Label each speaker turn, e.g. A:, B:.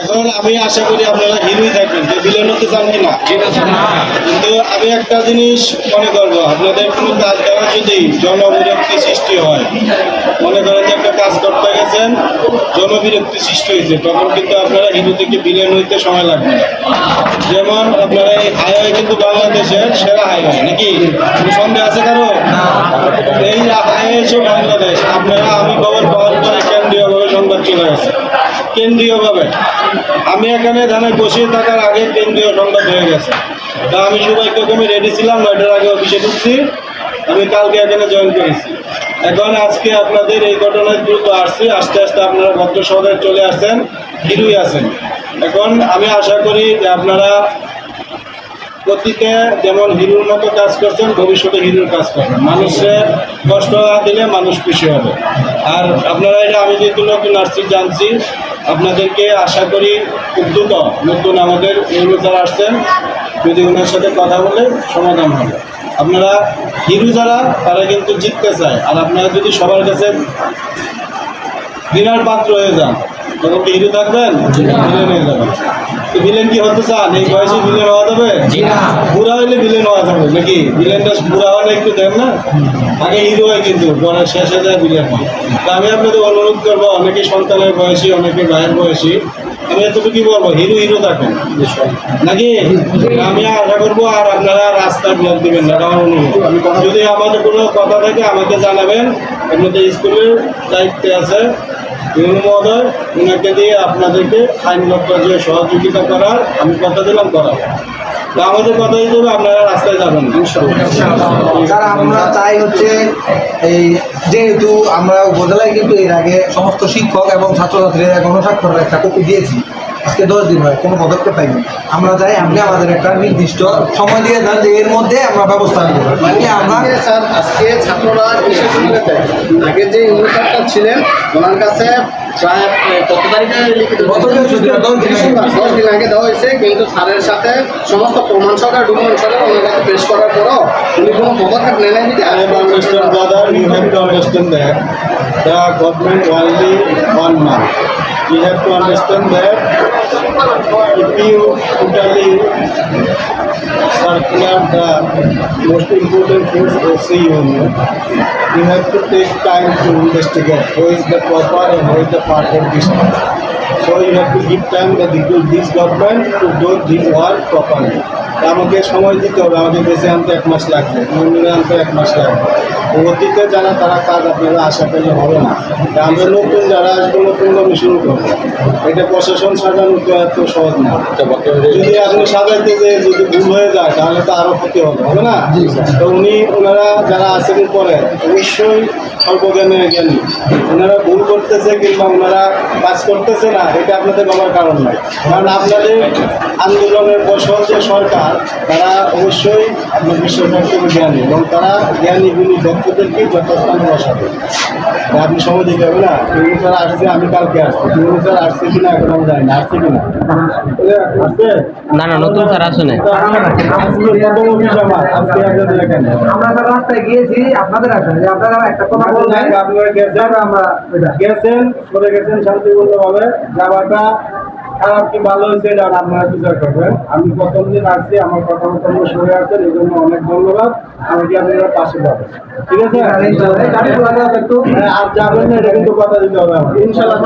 A: এখন আমি আশা করি আপনারা হিরোই থাকবেন, যে ভিলেন হতে চান কিনা। কিন্তু আমি একটা জিনিস মনে করবো, আপনাদের কোনো কাজ দ্বারা যদি জনবিরক্তি সৃষ্টি হয়, মনে করেন যে একটা কাজ করতে গেছেন, জনবিরক্তি সৃষ্টি হয়েছে, তখন কিন্তু আপনারা হিরো থেকে ভিলেন হইতে সময় লাগবে। যেমন আপনারা এই হাইওয়ে কিন্তু বাংলাদেশের সেরা হাইওয়ে, নাকি কোনো সন্দেহ আছে কারো? এই হাইওয়ে হচ্ছে বাংলাদেশ। আপনারা আমি খবর পাওয়ার পরে কেন্দ্রীয়ভাবে সংবাদ চলে গেছে, কেন্দ্রীয়ভাবে। আমি এখানে ধানে বসিয়ে থাকার আগে কেন্দ্রীয় সংবাদ হয়ে গেছে। তা আমি সবাইকে রেডি ছিলাম, 9টার আগে অফিসে ঢুকছি। আমি কালকে এখানে জয়েন করেছি। এখন আজকে আপনাদের এই ঘটনায় দ্রুত আসছি, আস্তে আস্তে আপনারা ভদ্র শহরে চলে আসছেন, হিরোই আছেন। এখন আমি আশা করি যে আপনারা অতীতে যেমন হিরোর মতো কাজ করছেন, ভবিষ্যতে হিরোর কাজ করবেন। মানুষের কষ্ট দিলে মানুষ খুশি হবে। আর আপনারা এটা আমি যেহেতু নতুন আসছি, জানছি, আপনাদেরকে আশা করি খুব দ্রুত নতুন আমাদের হিরো যারা আসছেন, যদি ওনার সাথে কথা বলে সমাধান হবে। আপনারা হিরো যারা, তারা কিন্তু জিততে চায়। আর আপনারা যদি সবার কাছে ঘৃণার পাত্র হয়ে যান, তখন কি হিরো থাকবেন? ভিলেন হয়ে যাবেন। ভিলেন কি হতে চান? এই বয়সে ভিলেন হওয়া যাবে? বুড়া হইলে ভিলেন হওয়া যাবে নাকি? ভিলেনটা বুড়া হলে একটু দেন না, আগে হিরো হয় কিন্তু পরে শেষে যায় ভিলেন হয়। তা আমি আপনাদের অনুরোধ করবো, অনেকে সন্তানের বয়সী, অনেকে ভাইয়ের বয়সী, আমি এতটুকু বলবো, হিরো থাকেন নাকি। আমি আশা করবো। আর আপনারা রাস্তায় ব্লক দিবেন না, আমার অনুরোধ। যদি আমাদের কোনো কথা থাকে আমাকে জানাবেন। আপনাদের স্কুলের দায়িত্বে আছে মহোদয়, ওনাকে দিয়ে আপনাদেরকে আইনগত যে সহযোগিতা করার আমি কথা দিলাম করাবো। তো আমাদের কথা হিসেবে আপনারা রাস্তায় যাবেন।
B: স্যার, আমরা চাই হচ্ছে এই যেহেতু আমরা উপজেলায় কিন্তু এর আগে সমস্ত শিক্ষক এবং ছাত্রছাত্রীরা গণস্বাক্ষরের একটা কপি দিয়েছি, আজকে 10 দিন হয়, কোনো পদক্ষেপ পাইনি। আমরা চাই আপনি আমাদের একটা নির্দিষ্ট সময় দিয়ে দেন যে এর মধ্যে আমরা ব্যবস্থা নেব। মানে আমরা
C: স্যার, আজকে ছাত্ররা এসে শুনতে আগে যে ইউনিভার্সিটি ছিলেন ওনার কাছে প্রায় কত তারিখে লিখিত 10 দিন আগে দেওয়া হয়েছে, কিন্তু স্যারের সাথে সমস্ত প্রমাণ সহকারে ডকুমেন্ট সহকারে ওনার কাছে পেশ করার পরও উনি কোনো পদক্ষেপ নেন দিতে।
A: You have to understand that the government only 1 month. You have to understand that if you totally circular the most important things OC union, you have to take time to investigate who is the proper and who is the part of this. So you have to give time to this government to do this work properly. আমাকে সময় দিতে হবে, আমাকে বেঁচে আনতে 1 মাস লাগবে, মন্দিরে আনতে 1 মাস লাগবে। অতীতে যারা তারা কাজ আপনারা আশা করলে হবে না। আমরা নতুন যারা আসবো, নতুনভাবে শুরু করবো। এটা প্রশাসন সাজানো তো এত সহজ না। যদি আপনি সাজাইতে যে যদি ভুল হয়ে যায় তাহলে তো আরও ক্ষতি হবে না। তো ওনারা যারা আছেন পরে অবশ্যই সর্বজ্ঞানের জ্ঞানী। ওনারা ভুল করতেছে কিংবা ওনারা কাজ করতেছে না, এটা আপনাদের বলার কারণ নয়। কারণ আপনাদের আন্দোলনের ফসল যে সরকার, তারা অবশ্যই আপনার বিশ্বব্যাপী জ্ঞানী, এবং তারা জ্ঞানী গুণী ব্যক্তিদেরকে যথাস্থানে বসাবে। আপনি সময় দিতে হবে না। তিনি স্যার আসছে, আমি কালকে আসছি, তিনি স্যার আসছে কিনা এখন আমি জানি না, আসছে কিনা আসছে
D: না, নতুন স্যার আসে না।
A: আজকে প্রথম অফিস আমার, আজকে আপনাদের এখানে
B: আমরা তো রাস্তায় গিয়েছি, আপনাদের আসলে আপনারা একটা কথা বলবেন।
A: আপনারা গেছেন,
B: আমরা
A: গেছেন, সরে গেছেন শান্তিপূর্ণভাবে। যাওয়াটা খারাপ কি ভালো হয়েছে এটা আপনারা বিচার করবেন। আমি প্রথম দিন আসছি, আমার কথা মতো সরে আসছেন, এই জন্য অনেক ধন্যবাদ। আমাকে আপনারা পাশে পাবেন, ঠিক আছে? আর যাবেন না, এটা কিন্তু কথা দিতে হবে আমার, ইনশাল্লাহ।